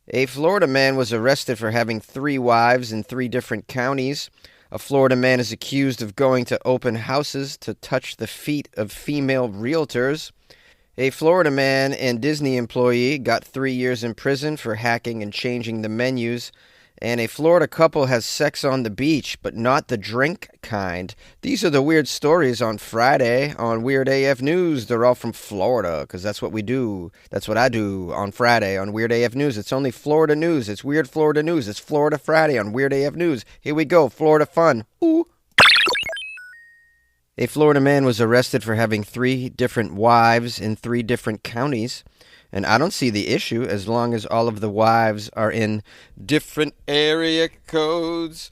A Florida man was arrested for having three wives in three different counties. A Florida man is accused of going to open houses to touch the feet of female realtors. A Florida man and Disney employee got 3 years in prison for hacking and changing the menus. And a Florida couple has sex on the beach, but not the drink kind. These are the weird stories on Friday on Weird AF News. They're all from Florida, because that's what we do. That's what I do on Friday on Weird AF News. It's only Florida news. It's Weird Florida News. It's Florida Friday on Weird AF News. Here we go, Florida fun. Ooh. A Florida man was arrested for having three different wives in three different counties. And I don't see the issue as long as all of the wives are in different area codes.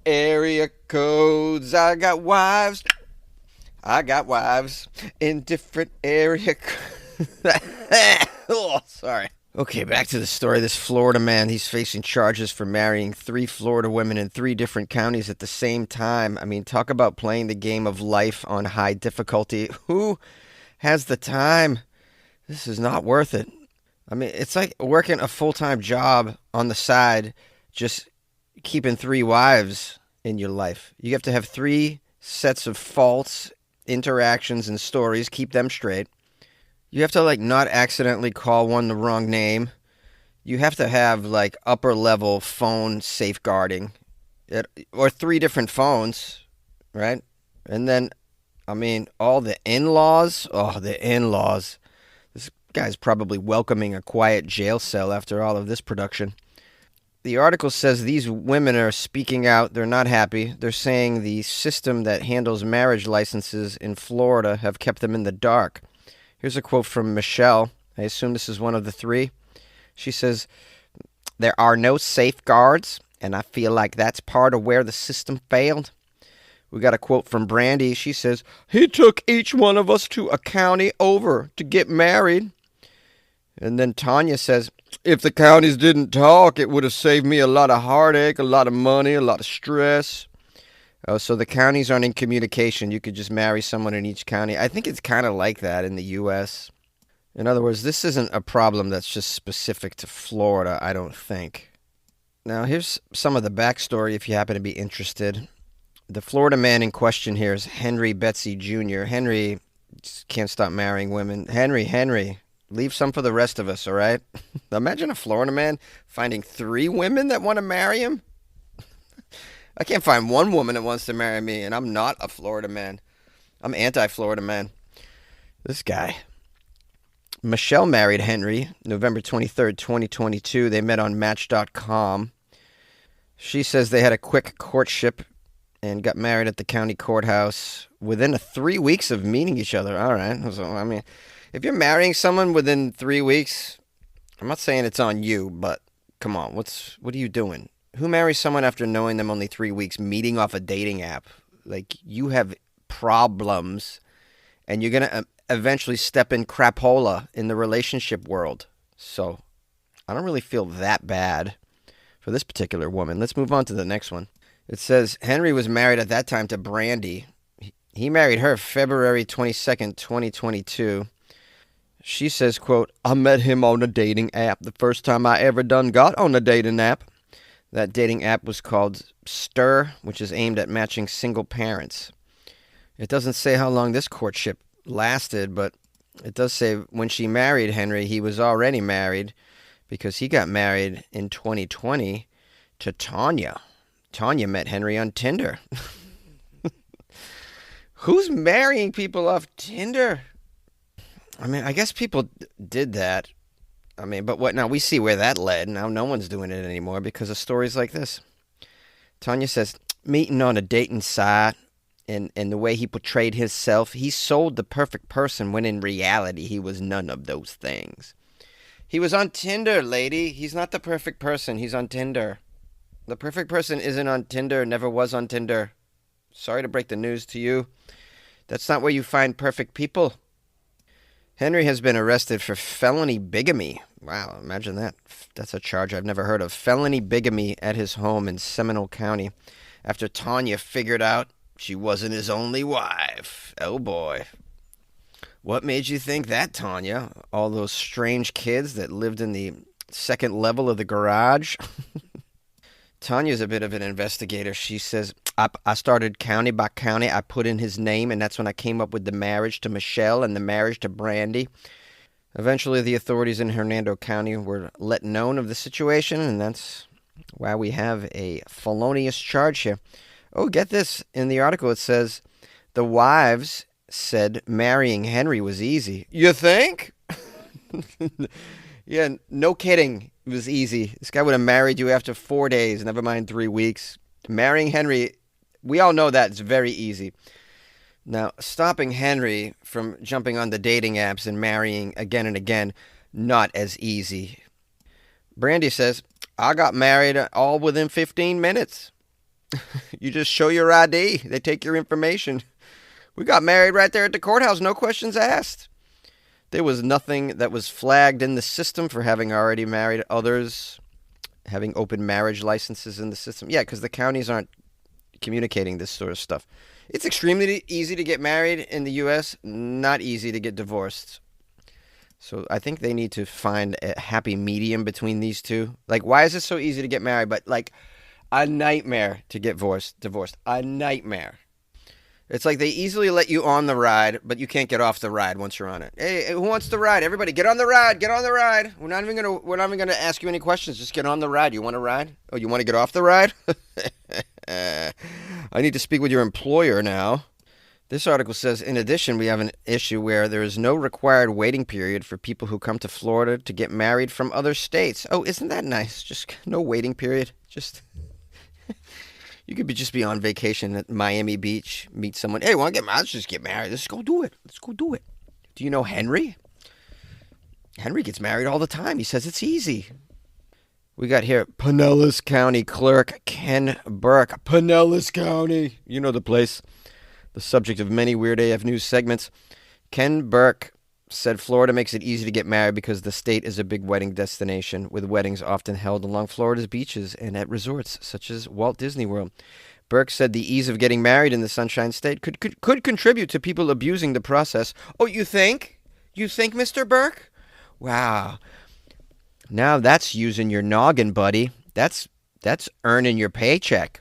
Area codes. I got wives. I got wives in different area codes. Oh, sorry. Okay, back to the story. This Florida man, he's facing charges for marrying three Florida women in three different counties at the same time. I mean, talk about playing the game of life on high difficulty. Who has the time? This is not worth it. I mean, it's like working a full-time job on the side, just keeping three wives in your life. You have to have three sets of faults, interactions, and stories, keep them straight. You have to, like, not accidentally call one the wrong name. You have to have, like, upper-level phone safeguarding, or three different phones, right? And then, I mean, all the in-laws. Oh, the in-laws. This guy's probably welcoming a quiet jail cell after all of this production. The article says these women are speaking out. They're not happy. They're saying the system that handles marriage licenses in Florida have kept them in the dark. Here's a quote from Michelle. I assume this is one of the three. She says, "There are no safeguards, and I feel like that's part of where the system failed." We got a quote from Brandy. She says, "He took each one of us to a county over to get married." And then Tanya says, "If the counties didn't talk, it would have saved me a lot of heartache, a lot of money, a lot of stress." Oh, so the counties aren't in communication. You could just marry someone in each county. I think it's kind of like that in the U.S. In other words, this isn't a problem that's just specific to Florida, I don't think. Now, here's some of the backstory if you happen to be interested. The Florida man in question here is Henry Betsy Jr. Henry just can't stop marrying women. Henry, leave some for the rest of us, all right? Imagine a Florida man finding three women that want to marry him. I can't find one woman that wants to marry me, and I'm not a Florida man. I'm anti-Florida man. This guy. Michelle married Henry November 23rd, 2022. They met on Match.com. She says they had a quick courtship and got married at the county courthouse within 3 weeks of meeting each other. All right. So, I mean, if you're marrying someone within 3 weeks, I'm not saying it's on you, but come on, what are you doing? Who marries someone after knowing them only 3 weeks, meeting off a dating app? Like, you have problems, and you're going to eventually step in crapola in the relationship world. So, I don't really feel that bad for this particular woman. Let's move on to the next one. It says Henry was married at that time to Brandy. He married her February 22nd, 2022. She says, quote, "I met him on a dating app. The first time I ever done got on a dating app." That dating app was called Stir, which is aimed at matching single parents. It doesn't say how long this courtship lasted, but it does say when she married Henry, he was already married because he got married in 2020 to Tanya. Tanya met Henry on Tinder. Who's marrying people off Tinder? I mean, I guess people did that. I mean, but what now? We see where that led. Now no one's doing it anymore because of stories like this. Tanya says, meeting on a dating site and the way he portrayed himself, he sold the perfect person when in reality he was none of those things. He was on Tinder, lady. He's not the perfect person. He's on Tinder. The perfect person isn't on Tinder, never was on Tinder. Sorry to break the news to you. That's not where you find perfect people. Henry has been arrested for felony bigamy. Wow, imagine that. That's a charge I've never heard of. Felony bigamy at his home in Seminole County after Tanya figured out she wasn't his only wife. Oh boy. What made you think that, Tanya? All those strange kids that lived in the second level of the garage. Tanya's a bit of an investigator. She says, I started county by county. I put in his name, and that's when I came up with the marriage to Michelle and the marriage to Brandy. Eventually, the authorities in Hernando County were let known of the situation, and that's why we have a felonious charge here. Oh, get this. In the article, it says, the wives said marrying Henry was easy. You think? Yeah, no kidding. It was easy. This guy would have married you after 4 days, never mind 3 weeks. Marrying Henry, we all know that it's very easy. Now, stopping Henry from jumping on the dating apps and marrying again and again, not as easy. Brandy says, I got married all within 15 minutes. You just show your ID. They take your information. We got married right there at the courthouse, no questions asked. There was nothing that was flagged in the system for having already married others, having open marriage licenses in the system. Yeah, because the counties aren't communicating this sort of stuff. It's extremely easy to get married in the U.S., not easy to get divorced. So I think they need to find a happy medium between these two. Like, why is it so easy to get married, but like a nightmare to get divorced? A nightmare. It's like they easily let you on the ride, but you can't get off the ride once you're on it. Hey, who wants the ride? Everybody, get on the ride. Get on the ride. We're not even gonna ask you any questions. Just get on the ride. You want to ride? Oh, you want to get off the ride? I need to speak with your employer now. This article says, in addition, we have an issue where there is no required waiting period for people who come to Florida to get married from other states. Oh, isn't that nice? Just no waiting period. Just you could just be on vacation at Miami Beach, meet someone. Hey, want to get married? Let's just get married. Let's go do it. Let's go do it. Do you know Henry? Henry gets married all the time. He says it's easy. We got here Pinellas County Clerk Ken Burke. Pinellas County. You know the place. The subject of many Weird AF News segments. Ken Burke said Florida makes it easy to get married because the state is a big wedding destination, with weddings often held along Florida's beaches and at resorts such as Walt Disney World. Burke said the ease of getting married in the Sunshine State could contribute to people abusing the process. Oh, you think? You think, Mr. Burke? Wow. Now that's using your noggin, buddy. That's earning your paycheck.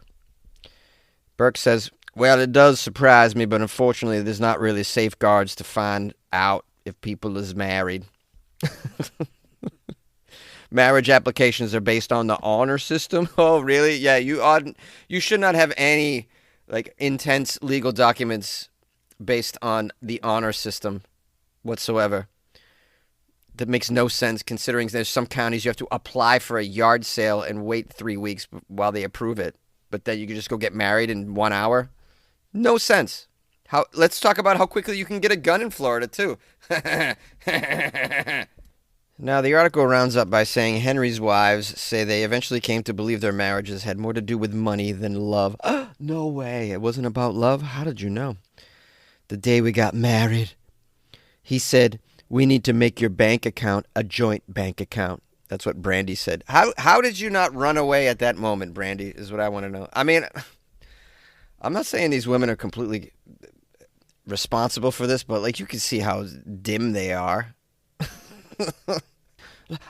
Burke says, well, it does surprise me, but unfortunately there's not really safeguards to find out if people is married. Marriage applications are based on the honor system. Oh, really? Yeah, you should not have any like intense legal documents based on the honor system whatsoever. That makes no sense considering there's some counties you have to apply for a yard sale and wait 3 weeks while they approve it. But then you can just go get married in 1 hour. No sense. Let's talk about how quickly you can get a gun in Florida, too. Now, the article rounds up by saying Henry's wives say they eventually came to believe their marriages had more to do with money than love. No way. It wasn't about love? How did you know? The day we got married, he said, we need to make your bank account a joint bank account. That's what Brandy said. How did you not run away at that moment, Brandy, is what I want to know. I mean, I'm not saying these women are completely responsible for this, but like you can see how dim they are.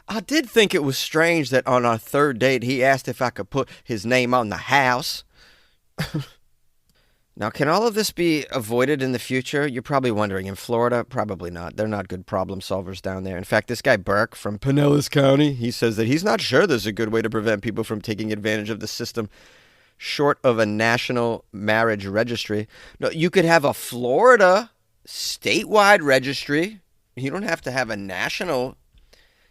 I did think it was strange that on our third date he asked if I could put his name on the house. Now, can all of this be avoided in the future? You're probably wondering. In Florida, probably not. They're not good problem solvers down there. In fact, this guy Burke from Pinellas County, he says that he's not sure there's a good way to prevent people from taking advantage of the system short of a national marriage registry. No, you could have a Florida statewide registry. You don't have to have a national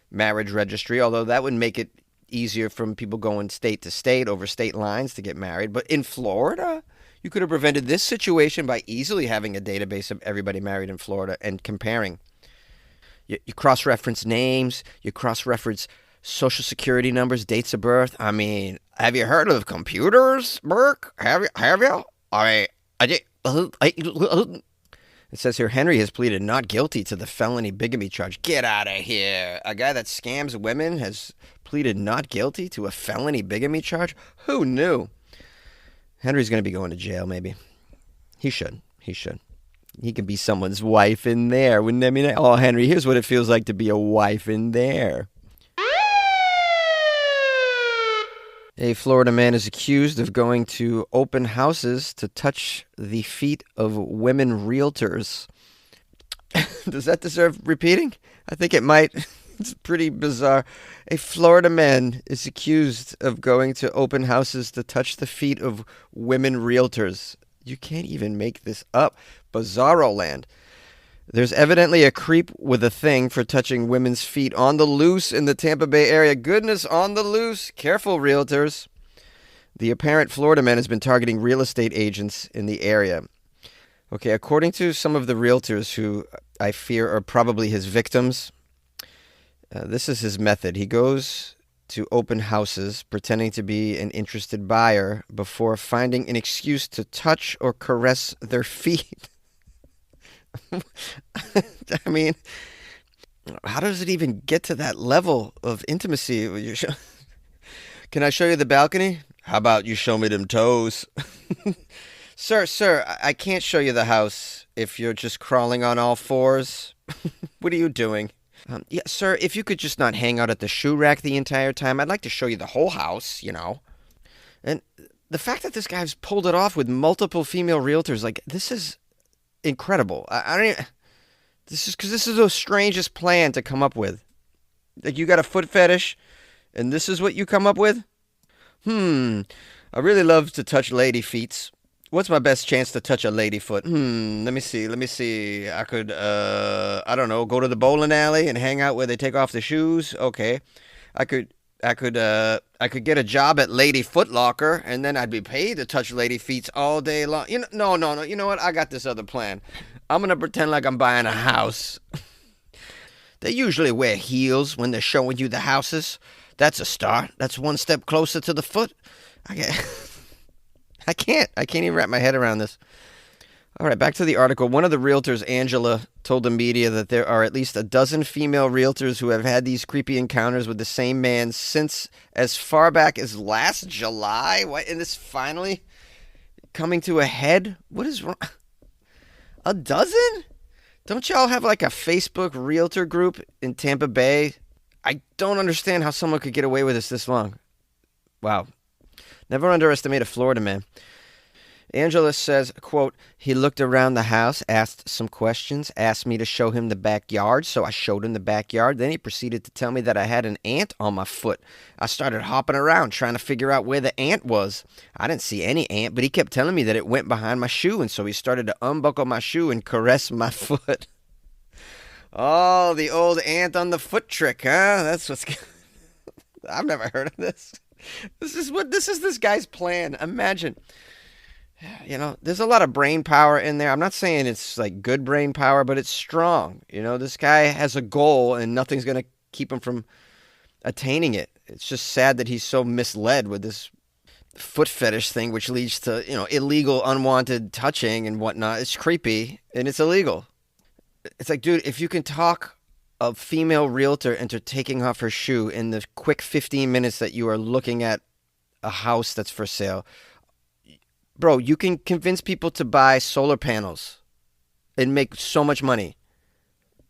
marriage registry, although that would make it easier from people going state to state over state lines to get married. But in Florida, you could have prevented this situation by easily having a database of everybody married in Florida and comparing. You cross-reference names, you cross-reference social security numbers, dates of birth. I mean, have you heard of computers, Burke? Have you? It says here, Henry has pleaded not guilty to the felony bigamy charge. Get out of here. A guy that scams women has pleaded not guilty to a felony bigamy charge? Who knew? Henry's going to be going to jail, maybe. He should. He could be someone's wife in there. Wouldn't that mean? Oh, Henry, here's what it feels like to be a wife in there. A Florida man is accused of going to open houses to touch the feet of women realtors. Does that deserve repeating? I think it might. It's pretty bizarre. A Florida man is accused of going to open houses to touch the feet of women realtors. You can't even make this up. Bizarro land. There's evidently a creep with a thing for touching women's feet on the loose in the Tampa Bay area. Goodness, on the loose. Careful, realtors. The apparent Florida man has been targeting real estate agents in the area. Okay, according to some of the realtors who I fear are probably his victims, this is his method. He goes to open houses pretending to be an interested buyer before finding an excuse to touch or caress their feet. I mean, how does it even get to that level of intimacy? Can I show you the balcony? How about you show me them toes? Sir, I can't show you the house if you're just crawling on all fours. What are you doing? Yeah, sir, if you could just not hang out at the shoe rack the entire time, I'd like to show you the whole house. And the fact that this guy's pulled it off with multiple female realtors, like, this is incredible. I don't even, this is because this is the strangest plan to come up with. Like, you got a foot fetish, and this is what you come up with? I really love to touch lady feet. What's my best chance to touch a lady foot? Let me see. I could, I don't know, go to the bowling alley and hang out where they take off the shoes. Okay. I could, I could get a job at Lady Foot Locker, and then I'd be paid to touch lady feet all day long. No. You know what? I got this other plan. I'm gonna pretend like I'm buying a house. They usually wear heels when they're showing you the houses. That's a start. That's one step closer to the foot. I get. I can't even wrap my head around this. All right, back to the article. One of the realtors, Angela, told the media that there are at least a dozen female realtors who have had these creepy encounters with the same man since as far back as last July. What? And this finally coming to a head? What is wrong? A dozen? Don't y'all have like a Facebook realtor group in Tampa Bay? I don't understand how someone could get away with this long. Wow. Never underestimate a Florida man. Angela says, quote, he looked around the house, asked some questions, asked me to show him the backyard, so I showed him the backyard. Then he proceeded to tell me that I had an ant on my foot. I started hopping around trying to figure out where the ant was. I didn't see any ant, but he kept telling me that it went behind my shoe, and so he started to unbuckle my shoe and caress my foot. Oh, the old ant on the foot trick, huh? That's what's... I've never heard of this. This is this guy's plan. Imagine. There's a lot of brain power in there. I'm not saying it's like good brain power, but it's strong. This guy has a goal and nothing's going to keep him from attaining it. It's just sad that he's so misled with this foot fetish thing, which leads to, illegal, unwanted touching and whatnot. It's creepy and it's illegal. It's like, dude, if you can talk a female realtor into taking off her shoe in the quick 15 minutes that you are looking at a house that's for sale, bro, you can convince people to buy solar panels and make so much money.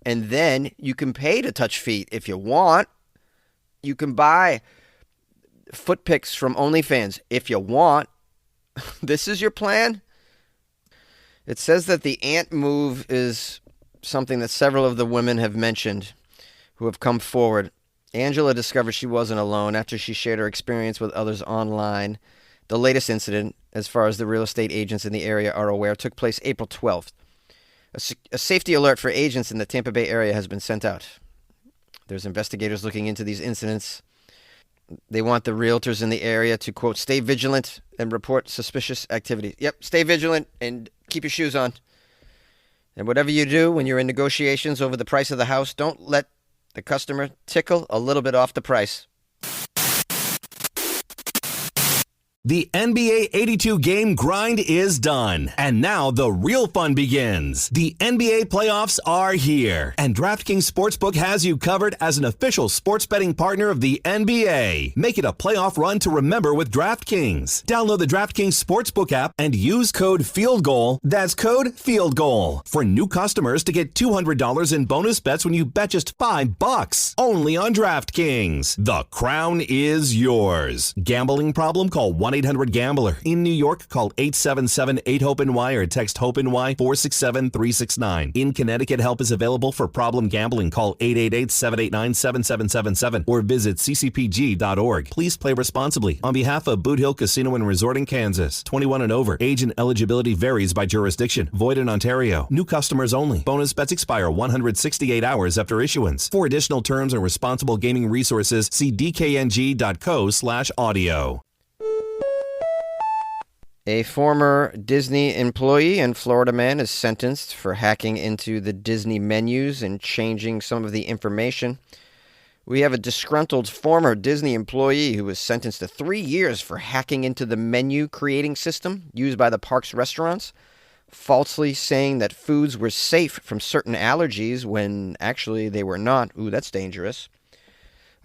And then you can pay to touch feet if you want. You can buy foot pics from OnlyFans if you want. This is your plan? It says that the ant move is something that several of the women have mentioned who have come forward. Angela discovered she wasn't alone after she shared her experience with others online. The latest incident, as far as the real estate agents in the area are aware, took place April 12th. A safety alert for agents in the Tampa Bay area has been sent out. There's investigators looking into these incidents. They want the realtors in the area to, quote, stay vigilant and report suspicious activity. Yep, stay vigilant and keep your shoes on. And whatever you do when you're in negotiations over the price of the house, don't let the customer tickle a little bit off the price. The NBA 82 game grind is done, and now the real fun begins. The NBA playoffs are here, and DraftKings Sportsbook has you covered as an official sports betting partner of the NBA. Make it a playoff run to remember with DraftKings. Download the DraftKings Sportsbook app and use code FIELDGOAL. That's code FIELDGOAL for new customers to get $200 in bonus bets when you bet just $5. Only on DraftKings. The crown is yours. Gambling problem? Call 1-800-GAMBLER. In New York, call 877-8-HOPE-NY or text HOPE-NY 467-369. In Connecticut, help is available for problem gambling. Call 888-789-7777 or visit ccpg.org. Please play responsibly. On behalf of Boot Hill Casino and Resort in Kansas, 21 and over. Age and eligibility varies by jurisdiction. Void in Ontario. New customers only. Bonus bets expire 168 hours after issuance. For additional terms and responsible gaming resources, see dkng.co/audio. A former Disney employee and Floridaman is sentenced for hacking into the Disney menus and changing some of the information. We have a disgruntled former Disney employee who was sentenced to 3 years for hacking into the menu creating system used by the park's restaurants, falsely saying that foods were safe from certain allergies when actually they were not. Ooh, that's dangerous.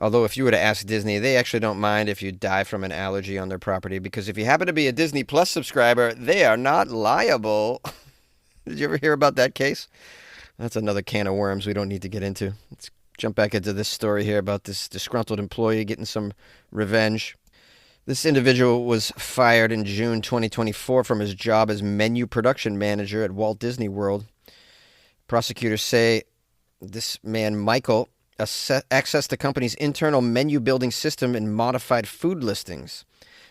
Although if you were to ask Disney, they actually don't mind if you die from an allergy on their property, because if you happen to be a Disney Plus subscriber, they are not liable. Did you ever hear about that case? That's another can of worms we don't need to get into. Let's jump back into this story here about this disgruntled employee getting some revenge. This individual was fired in June 2024 from his job as menu production manager at Walt Disney World. Prosecutors say this man, Michael, accessed the company's internal menu building system and modified food listings.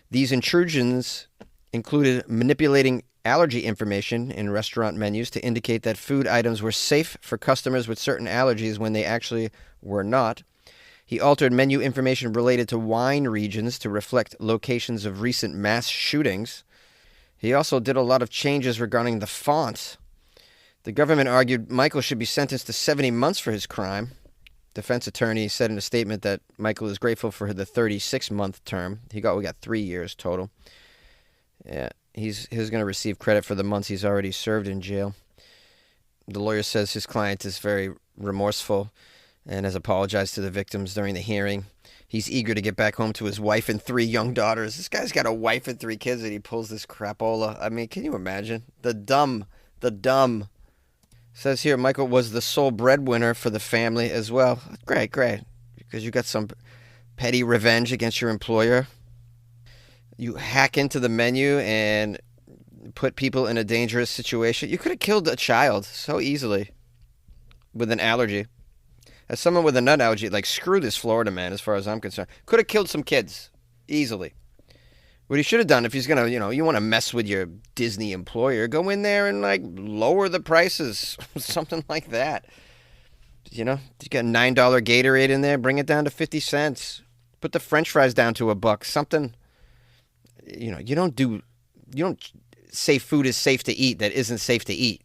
These intrusions included manipulating allergy information in restaurant menus to indicate that food items were safe for customers with certain allergies when they actually were not. He altered menu information related to wine regions to reflect locations of recent mass shootings. He also did a lot of changes regarding the font. The government argued Michael should be sentenced to 70 months for his crime. Defense attorney said in a statement that Michael is grateful for the 36-month term. We got 3 years total. Yeah, he's going to receive credit for the months he's already served in jail. The lawyer says his client is very remorseful and has apologized to the victims during the hearing. He's eager to get back home to his wife and 3 young daughters. This guy's got a wife and 3 kids and he pulls this crapola. I mean, can you imagine? The dumb. Says here, Michael was the sole breadwinner for the family as well. Great. Because you got some petty revenge against your employer. You hack into the menu and put people in a dangerous situation. You could have killed a child so easily with an allergy. As someone with a nut allergy, like, screw this Floridaman as far as I'm concerned. Could have killed some kids easily. What he should have done, if he's going to, you want to mess with your Disney employer, go in there and, lower the prices. Something like that. You got a $9 Gatorade in there, bring it down to 50 cents. Put the French fries down to $1. Something, you don't say food is safe to eat that isn't safe to eat.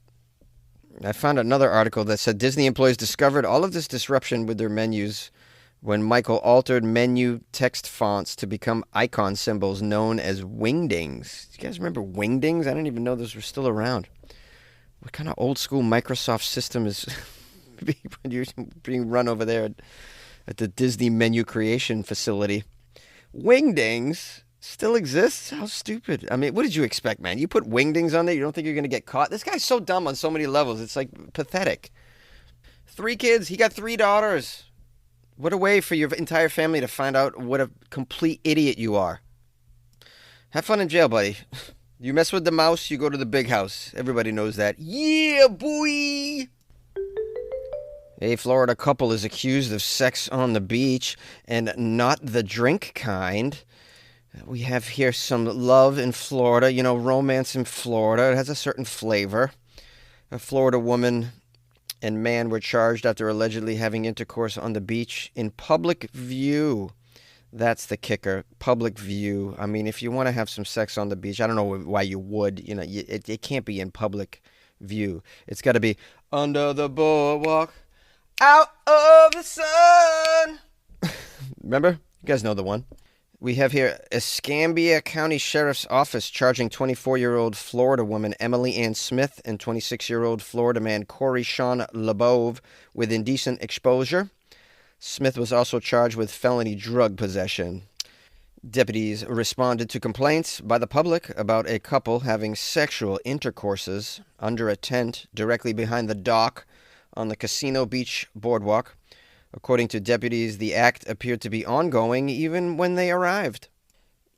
I found another article that said Disney employees discovered all of this disruption with their menus when Michael altered menu text fonts to become icon symbols known as wingdings. Do you guys remember wingdings? I didn't even know those were still around. What kind of old school Microsoft system is being run over there at the Disney menu creation facility? Wingdings still exists? How stupid. I mean, what did you expect, man? You put wingdings on there, you don't think you're going to get caught? This guy's so dumb on so many levels. It's pathetic. 3 kids. He got 3 daughters. What a way for your entire family to find out what a complete idiot you are. Have fun in jail, buddy. You mess with the mouse, you go to the big house. Everybody knows that. Yeah, boy! A Florida couple is accused of sex on the beach, and not the drink kind. We have here some love in Florida, romance in Florida. It has a certain flavor. A Florida woman and man were charged after allegedly having intercourse on the beach in public view. That's the kicker, public view. I mean, if you want to have some sex on the beach, I don't know why you would. It can't be in public view. It's got to be under the boardwalk, out of the sun. Remember? You guys know the one. We have here Escambia County Sheriff's Office charging 24-year-old Florida woman Emily Ann Smith and 26-year-old Florida man Corey Sean LeBove with indecent exposure. Smith was also charged with felony drug possession. Deputies responded to complaints by the public about a couple having sexual intercourses under a tent directly behind the dock on the Casino Beach boardwalk. According to deputies, the act appeared to be ongoing even when they arrived.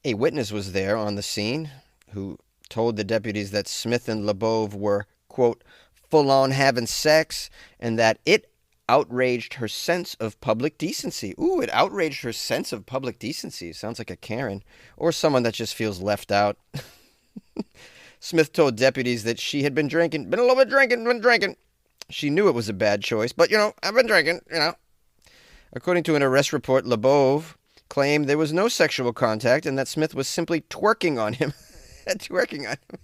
A witness was there on the scene who told the deputies that Smith and LeBove were, quote, full-on having sex, and that it outraged her sense of public decency. Ooh, it outraged her sense of public decency. Sounds like a Karen. Or someone that just feels left out. Smith told deputies that she had been drinking. Been a little bit drinking. She knew it was a bad choice, but, I've been drinking. According to an arrest report, LeBove claimed there was no sexual contact and that Smith was simply twerking on him. Twerking on him.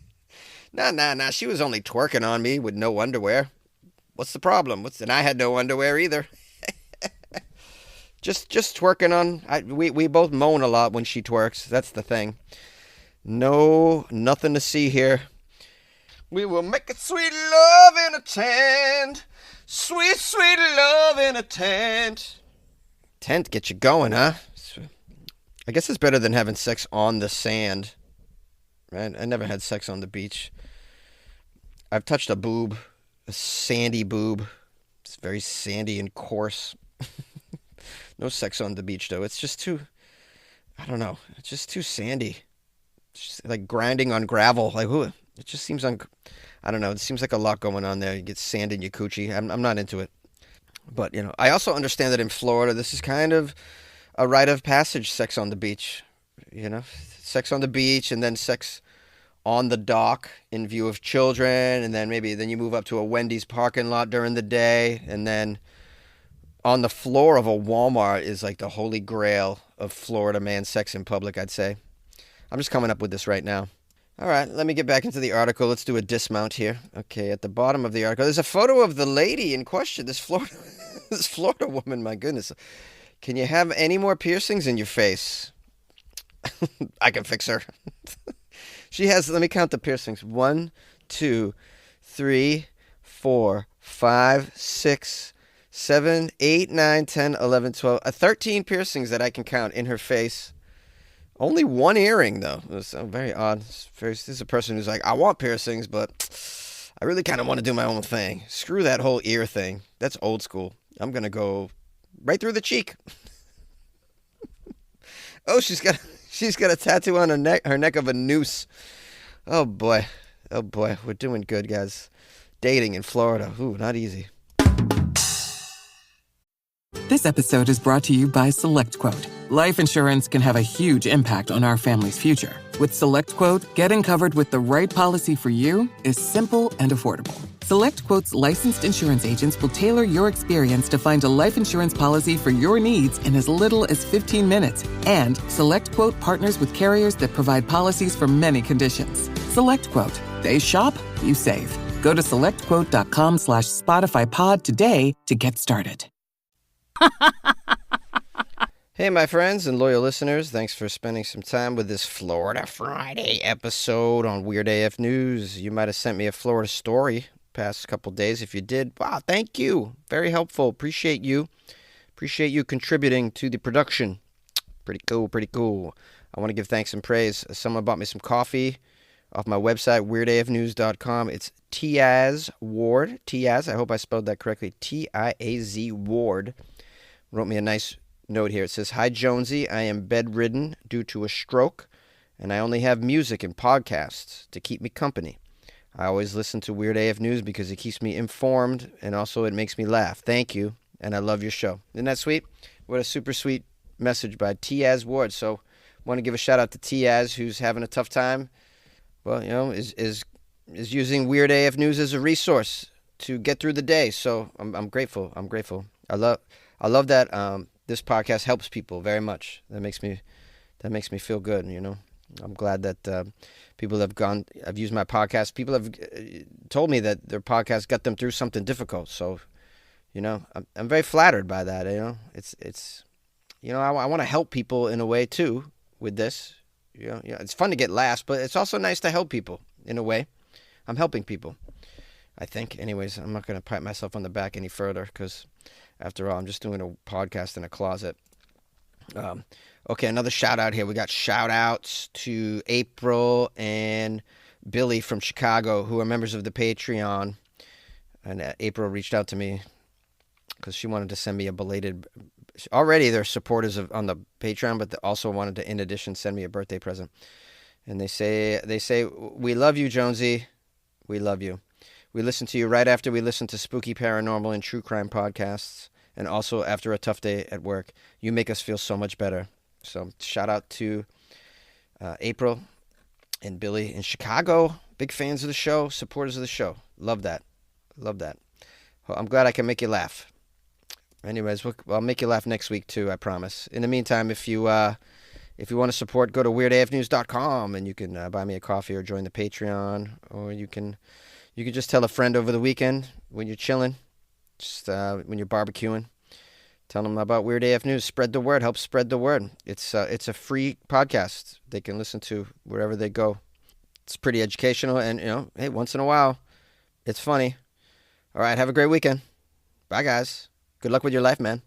Nah. She was only twerking on me with no underwear. What's the problem? And I had no underwear either. just twerking on. We both moan a lot when she twerks. That's the thing. No, nothing to see here. We will make it sweet love in a tent. Sweet, sweet love in a tent. Tent get you going, huh? I guess it's better than having sex on the sand. Right? I never had sex on the beach. I've touched a boob. A sandy boob. It's very sandy and coarse. No sex on the beach, though. It's just too, I don't know. It's just too sandy. It's just like grinding on gravel. Like, ooh, it just seems I don't know. It seems like a lot going on there. You get sand in your coochie. I'm not into it. But, I also understand that in Florida, this is kind of a rite of passage, sex on the beach. Sex on the beach and then sex on the dock in view of children, and then you move up to a Wendy's parking lot during the day, and then on the floor of a Walmart is like the holy grail of Florida man sex in public, I'd say. I'm just coming up with this right now. All right, let me get back into the article. Let's do a dismount here. Okay, at the bottom of the article, there's a photo of the lady in question, this Florida woman, my goodness. Can you have any more piercings in your face? I can fix her. She has, let me count the piercings. 1, 2, 3, 4, 5, 6, 7, 8, 9, 10, 11, 12. 13 piercings that I can count in her face. Only one earring, though. It was very odd. This is a person who's like, I want piercings, but I really kind of want to do my own thing. Screw that whole ear thing. That's old school. I'm going to go right through the cheek. Oh, she's got a tattoo on her neck of a noose. Oh boy. We're doing good, guys. Dating in Florida. Ooh, not easy. This episode is brought to you by SelectQuote. Life insurance can have a huge impact on our family's future. With SelectQuote, getting covered with the right policy for you is simple and affordable. SelectQuote's licensed insurance agents will tailor your experience to find a life insurance policy for your needs in as little as 15 minutes. And SelectQuote partners with carriers that provide policies for many conditions. SelectQuote. They shop, you save. Go to SelectQuote.com/SpotifyPod today to get started. Hey, my friends and loyal listeners, thanks for spending some time with this Florida Friday episode on Weird AF News. You might have sent me a Florida story past couple days. If you did, wow, thank you. Very helpful. Appreciate you. Appreciate you contributing to the production. Pretty cool. I want to give thanks and praise. Someone bought me some coffee off my website, weirdafnews.com. It's Tiaz Ward. Tiaz, I hope I spelled that correctly. Tiaz Ward. Wrote me a nice note here. It says, Hi, Jonesy. I am bedridden due to a stroke, and I only have music and podcasts to keep me company. I always listen to Weird AF News because it keeps me informed, and also it makes me laugh. Thank you, and I love your show. Isn't that sweet? What a super sweet message by Tiaz Ward. So I want to give a shout-out to Tiaz, who's having a tough time. Well, is using Weird AF News as a resource to get through the day. So I'm grateful. I love that this podcast helps people very much. That makes me feel good. I'm glad that people I've used my podcast. People have told me that their podcast got them through something difficult. So, I'm very flattered by that. I want to help people in a way too with this. It's fun to get laughs, but it's also nice to help people in a way. I'm helping people, I think. Anyways, I'm not going to pat myself on the back any further because, after all, I'm just doing a podcast in a closet. Okay, another shout out here. We got shout outs to April and Billy from Chicago, who are members of the Patreon. And April reached out to me because she wanted to send me a belated. Already, they're supporters on the Patreon, but they also wanted to, in addition, send me a birthday present. And they say, we love you, Jonesy. We love you. We listen to you right after we listen to spooky, paranormal, and true crime podcasts, and also after a tough day at work. You make us feel so much better. So shout out to April and Billy in Chicago. Big fans of the show, supporters of the show. Love that. Love that. Well, I'm glad I can make you laugh. Anyways, I'll make you laugh next week too, I promise. In the meantime, if you want to support, go to weirdafnews.com and you can buy me a coffee or join the Patreon, or you can just tell a friend over the weekend when you're chilling, just when you're barbecuing. Tell them about Weird AF News. Spread the word. Help spread the word. It's a free podcast they can listen to wherever they go. It's pretty educational, and hey, once in a while, it's funny. All right, have a great weekend. Bye, guys. Good luck with your life, man.